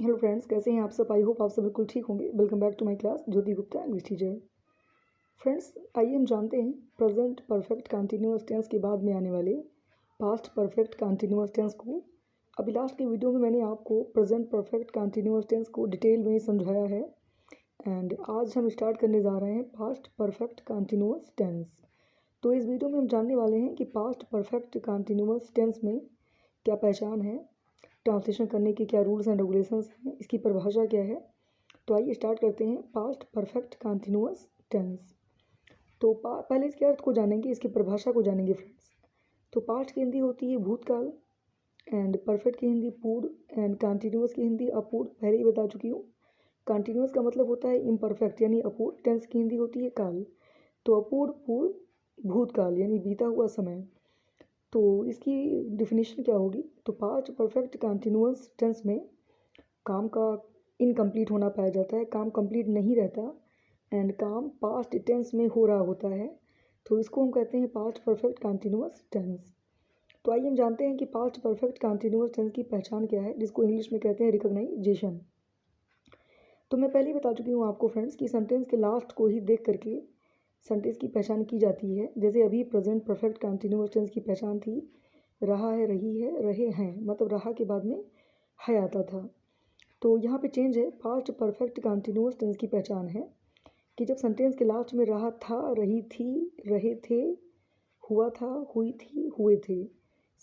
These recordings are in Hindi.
हेलो फ्रेंड्स, कैसे हैं आप सब। आई होप आप सब बिल्कुल ठीक होंगे। Welcome back to my class Jyoti Gupta English teacher. Friends, आइए हम जानते हैं प्रेजेंट परफेक्ट कंटिन्यूअस टेंस के बाद में आने वाले पास्ट परफेक्ट कंटिन्यूअस टेंस को। अभी लास्ट की वीडियो में मैंने आपको प्रेजेंट परफेक्ट कंटिन्यूअस टेंस को डिटेल में समझाया है एंड आज हम स्टार्ट करने जा रहे हैं पास्ट परफेक्ट कंटिन्यूअस टेंस। तो इस वीडियो में हम जानने वाले हैं कि पास्ट परफेक्ट कंटिन्यूअस टेंस में क्या पहचान है, ट्रांसलेशन करने के क्या रूल्स एंड रेगुलेशंस हैं, इसकी परिभाषा क्या है। तो आइए स्टार्ट करते हैं पास्ट परफेक्ट कंटिन्यूअस टेंस। तो पहले इसके अर्थ को जानेंगे, इसकी परिभाषा को जानेंगे फ्रेंड्स। तो पास्ट की हिंदी होती है भूतकाल एंड परफेक्ट की हिंदी पूर्व एंड कंटिन्यूअस की हिंदी अपूर्व, पहले ही बता चुकी हूँ। कंटिन्यूअस का मतलब होता है इम्परफेक्ट यानी अपूर्व। टेंस की हिंदी होती है काल। तो अपूर्व पूर्व भूतकाल यानी बीता हुआ समय। तो इसकी डिफिनीशन क्या होगी। तो पास्ट परफेक्ट कंटिन्यूअस टेंस में काम का इनकम्प्लीट होना पाया जाता है, काम कंप्लीट नहीं रहता एंड काम पास्ट टेंस में हो रहा होता है। तो इसको हम कहते हैं पास्ट परफेक्ट कंटिन्यूअस टेंस। तो आइए हम जानते हैं कि पास्ट परफेक्ट कंटिन्यूअस टेंस की पहचान क्या है, जिसको इंग्लिश में कहते हैं रिकॉग्नाइजेशन। तो मैं पहले ही बता चुकी हूँ आपको फ्रेंड्स कि सेंटेंस के लास्ट को ही देख करके सेंटेंस की पहचान की जाती है। जैसे अभी प्रेजेंट परफेक्ट कंटिन्यूअस टेंस की पहचान थी रहा है, रही है, रहे हैं, मतलब रहा के बाद में है आता था। तो यहाँ पे चेंज है। पास्ट परफेक्ट कंटिन्यूअस टेंस की पहचान है कि जब सेंटेंस के लास्ट में रहा था, रही थी, रहे थे, हुआ था, हुई थी, हुए थे,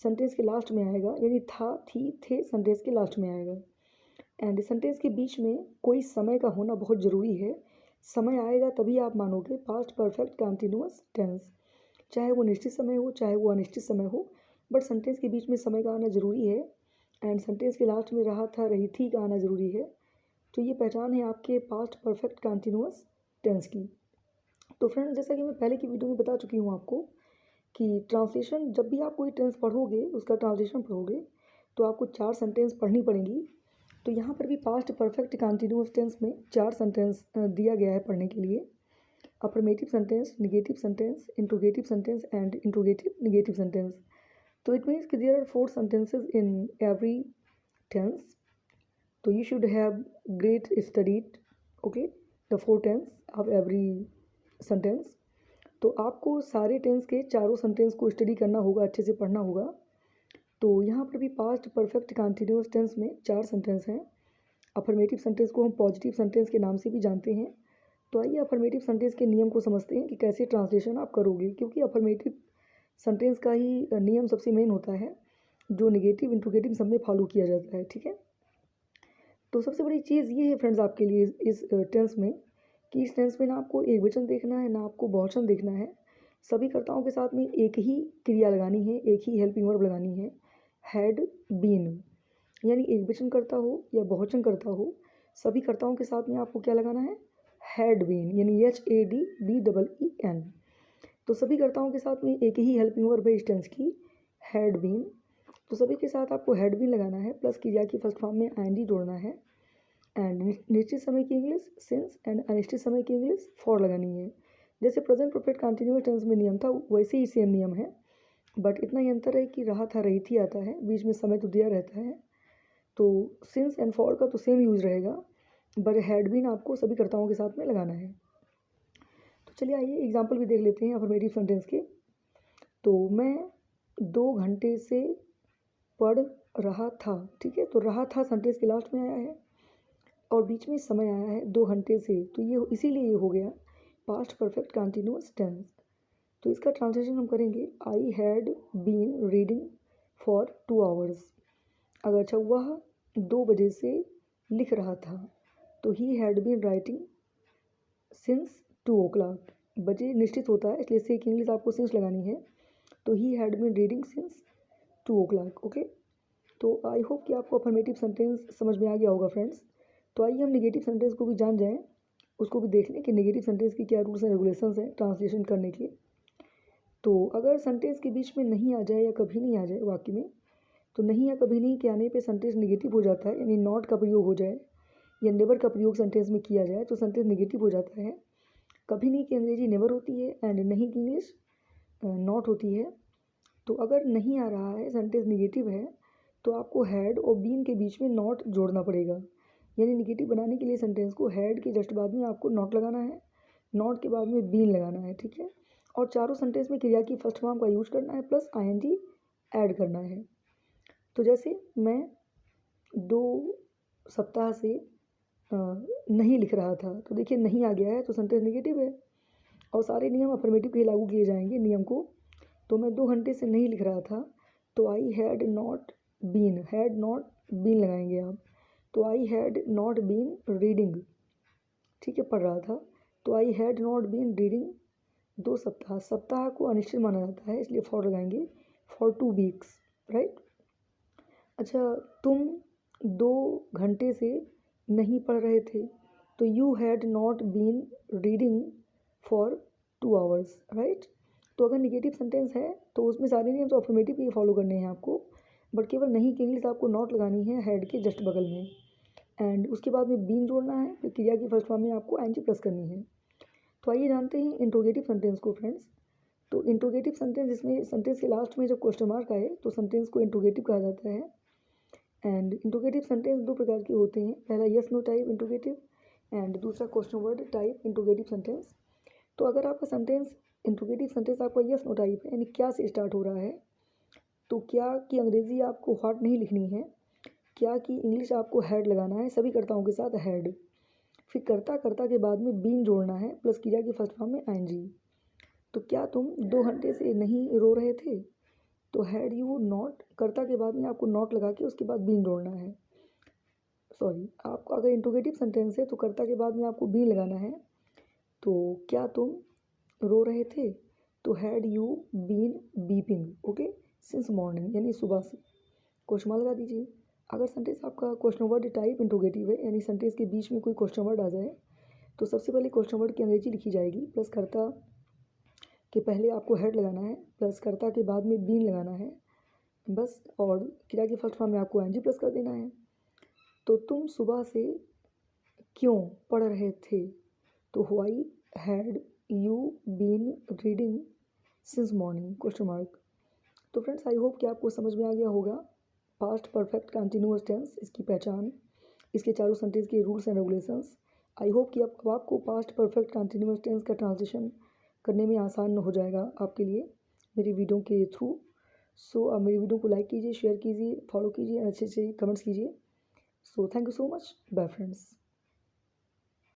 सेंटेंस के लास्ट में आएगा, यानी था, थी, थे सेंटेंस के लास्ट में आएगा। एंड सेंटेंस के बीच में कोई समय का होना बहुत ज़रूरी है। समय आएगा तभी आप मानोगे पास्ट परफेक्ट कंटिन्यूअस टेंस। चाहे वो निश्चित समय हो, चाहे वो अनिश्चित समय हो, बट सेंटेंस के बीच में समय का आना ज़रूरी है एंड सेंटेंस के लास्ट में रहा था, रही थी का आना ज़रूरी है। तो ये पहचान है आपके पास्ट परफेक्ट कंटिन्यूअस टेंस की। तो फ्रेंड्स, जैसा कि मैं पहले की वीडियो में बता चुकी हूँ आपको कि ट्रांसलेशन, जब भी आप कोई टेंस पढ़ोगे, उसका ट्रांसलेशन पढ़ोगे तो आपको 4 सेंटेंस पढ़नी पड़ेंगी। तो यहाँ पर भी पास्ट परफेक्ट कंटिन्यूअस टेंस में 4 सेंटेंस दिया गया है पढ़ने के लिए। Affirmative sentence, negative sentence, interrogative sentence and interrogative negative sentence. तो इट मीन्स कि there are 4 sentences in every tense. So you should have great studied, okay, the 4 tense of every sentence. तो आपको सारे टेंस के चारों सेंटेंस को स्टडी करना होगा, अच्छे से पढ़ना होगा। तो यहाँ पर भी पास्ट परफेक्ट कंटिन्यूअस टेंस में 4 सेंटेंस हैं। अफर्मेटिव सेंटेंस को हम पॉजिटिव सेंटेंस के नाम से भी जानते हैं। तो आइए अफर्मेटिव सेंटेंस के नियम को समझते हैं कि कैसे ट्रांसलेशन आप करोगे, क्योंकि अफर्मेटिव सेंटेंस का ही नियम सबसे मेन होता है जो नेगेटिव इंट्रोगेटिव सब में फॉलो किया जाता है। ठीक है, तो सबसे बड़ी चीज़ ये है फ्रेंड्स आपके लिए इस टेंस में कि इस टेंस में ना आपको एक वचन देखना है, ना आपको बहुवचन देखना है। सभी कर्ताओं के साथ में एक ही क्रिया लगानी है, एक ही हेल्पिंग वर्ब लगानी है, हैड बीन। यानी एक वचन करता हो या बहुवचन करता हो, सभी कर्ताओं के साथ में आपको क्या लगाना है, हैड बीन, यानी HADBEEN। तो सभी कर्ताओं के साथ में एक ही हेल्पिंग वर्ब है इस टेंस की, हैड बीन। तो सभी के साथ आपको हैड बीन लगाना है, प्लस क्रिया की फर्स्ट फॉर्म में ING जोड़ना है एंड निश्चित समय की इंग्लिश सिंस एंड अनिश्चित समय की इंग्लिश फॉर लगानी है। जैसे प्रेजेंट परफेक्ट कंटिन्यूअस टेंस में नियम था, वैसे ही सेम नियम है, बट इतना ही अंतर है कि रहा था, रही थी आता है, बीच में समय तो दिया रहता है। तो सिंस एंड फॉर का तो सेम यूज रहेगा, बट हैड बीन आपको सभी कर्ताओं के साथ में लगाना है। तो चलिए आइए एग्जाम्पल भी देख लेते हैं अफर्मेटिव सेंटेंस के। तो मैं 2 घंटे से पढ़ रहा था। ठीक है, तो रहा था सेंटेंस के लास्ट में आया है और बीच में समय आया है 2 घंटे से, तो ये इसीलिए ये हो गया पास्ट परफेक्ट कंटिन्यूअस टेंस। तो इसका ट्रांसलेशन हम करेंगे, I had been reading for 2 hours। अगर अच्छा, वह 2 बजे से लिख रहा था, तो he had been writing since 2 o'clock। बजे निश्चित होता है, इसलिए से की इंग्लिश आपको सिंस लगानी है। तो he had been reading since 2 o'clock। Okay, तो आई होप कि आपको अफर्मेटिव सेंटेंस समझ में आ गया होगा फ्रेंड्स। तो आइए हम नेगेटिव सेंटेंस को भी जान जाएं, उसको भी देख लें कि नेगेटिव सेंटेंस की क्या रूल्स एंड रेगुलेशंस हैं ट्रांसलेशन करने के। तो अगर सेंटेंस के बीच में नहीं आ जाए या कभी नहीं आ जाए वाक्य में, तो नहीं या कभी नहीं के आने पे सेंटेंस नेगेटिव हो जाता है, यानी नॉट का प्रयोग हो जाए या नेवर का प्रयोग सेंटेंस में किया जाए तो सेंटेंस नेगेटिव हो जाता है। कभी नहीं की अंग्रेजी नेवर होती है एंड नहीं की इंग्लिश नॉट होती है। तो अगर नहीं आ रहा है, सेंटेंस नेगेटिव है, तो आपको हैड और बीन के बीच में नॉट जोड़ना पड़ेगा। यानी निगेटिव बनाने के लिए सेंटेंस को हैड के जस्ट बाद में आपको नॉट लगाना है, नॉट के बाद में बीन लगाना है, ठीक है। और चारों सेंटेंस में क्रिया की फर्स्ट फॉर्म का यूज करना है प्लस आईएनजी ऐड करना है। तो जैसे मैं 2 सप्ताह से नहीं लिख रहा था, तो देखिए नहीं आ गया है तो सेंटेंस नेगेटिव है और सारे नियम अफर्मेटिव के लागू किए जाएंगे नियम को। तो मैं 2 घंटे से नहीं लिख रहा था, तो आई हैड नॉट बीन लगाएंगे आप। तो I had not been reading, ठीक है, पढ़ रहा था। तो I had not been reading 2 सप्ताह, सप्ताह को अनिश्चित माना जाता है इसलिए फॉर लगाएंगे, फॉर 2 वीक्स, राइट। अच्छा, तुम 2 घंटे से नहीं पढ़ रहे थे, तो you had not been reading for 2 hours, right. तो अगर निगेटिव सेंटेंस है तो उसमें सारे नियम तो अफर्मेटिव ही फॉलो करने हैं आपको, बट केवल नहीं की इंग्लिश आपको नॉट लगानी है हैड के जस्ट बगल में, एंड उसके बाद में बीन जोड़ना है, फिर क्रिया की फर्स्ट फॉर्म में आपको एनजी प्लस करनी है। तो आइए जानते हैं इंट्रोगेटिव सेंटेंस को फ्रेंड्स। तो इंट्रोगेटिव सेंटेंस, जिसमें सेंटेंस के लास्ट में जब क्वेश्चन मार्क आए तो सेंटेंस को इंट्रोगेटिव कहा जाता है। एंड इंट्रोगेटिव सेंटेंस 2 प्रकार के होते हैं, पहला yes no type interrogative and दूसरा question word type interrogative sentence. तो अगर आपका सेंटेंस इंट्रोगेटिव सेंटेंस आपका यस नो टाइप है, यानी क्या से स्टार्ट हो रहा है, तो क्या की अंग्रेजी आपको व्हाट नहीं लिखनी है, क्या की इंग्लिश आपको हैड लगाना है, सभी कर्ताओं के साथ हैड, फिर कर्ता के बाद में बीन जोड़ना है प्लस क्रिया की फर्स्ट फॉर्म में आईएनजी। तो क्या तुम 2 घंटे से नहीं रो रहे थे, तो हैड यू नॉट, कर्ता के बाद में आपको नॉट लगा के उसके बाद बीन जोड़ना है। सॉरी, आपको अगर इंट्रोगेटिव सेंटेंस है तो कर्ता के बाद में आपको बीन लगाना है। तो क्या तुम रो रहे थे, तो had you been weeping, okay, since morning, यानी सुबह से। क्वेश्चन मार्क लगा दीजिए। अगर सेंटेंस आपका क्वेश्चन वर्ड टाइप इंट्रोगेटिव है, यानी सेंटेंस के बीच में कोई क्वेश्चन वर्ड आ जाए, तो सबसे पहले क्वेश्चन वर्ड की अंग्रेजी लिखी जाएगी, प्लस कर्ता के पहले आपको हेड लगाना है, प्लस कर्ता के बाद में बीन लगाना है बस, और क्रिया की फर्स्ट फॉर्म में आपको एनजी प्लस कर देना है। तो तुम सुबह से क्यों पढ़ रहे थे, तो why had you been reading since morning, question mark. तो फ्रेंड्स, आई होप कि आपको समझ में आ गया होगा पास्ट परफेक्ट कंटिन्यूअस टेंस, इसकी पहचान, इसके चारों सेंटेंस के rules and regulations. I hope कि अब आपको पास्ट परफेक्ट कंटिन्यूअस टेंस का ट्रांजिशन करने में आसान हो जाएगा आपके लिए मेरी वीडियो के थ्रू। सो आप मेरी वीडियो को लाइक कीजिए, शेयर कीजिए, फॉलो कीजिए, अच्छे अच्छे कमेंट्स कीजिए। So thank you so much, bye friends.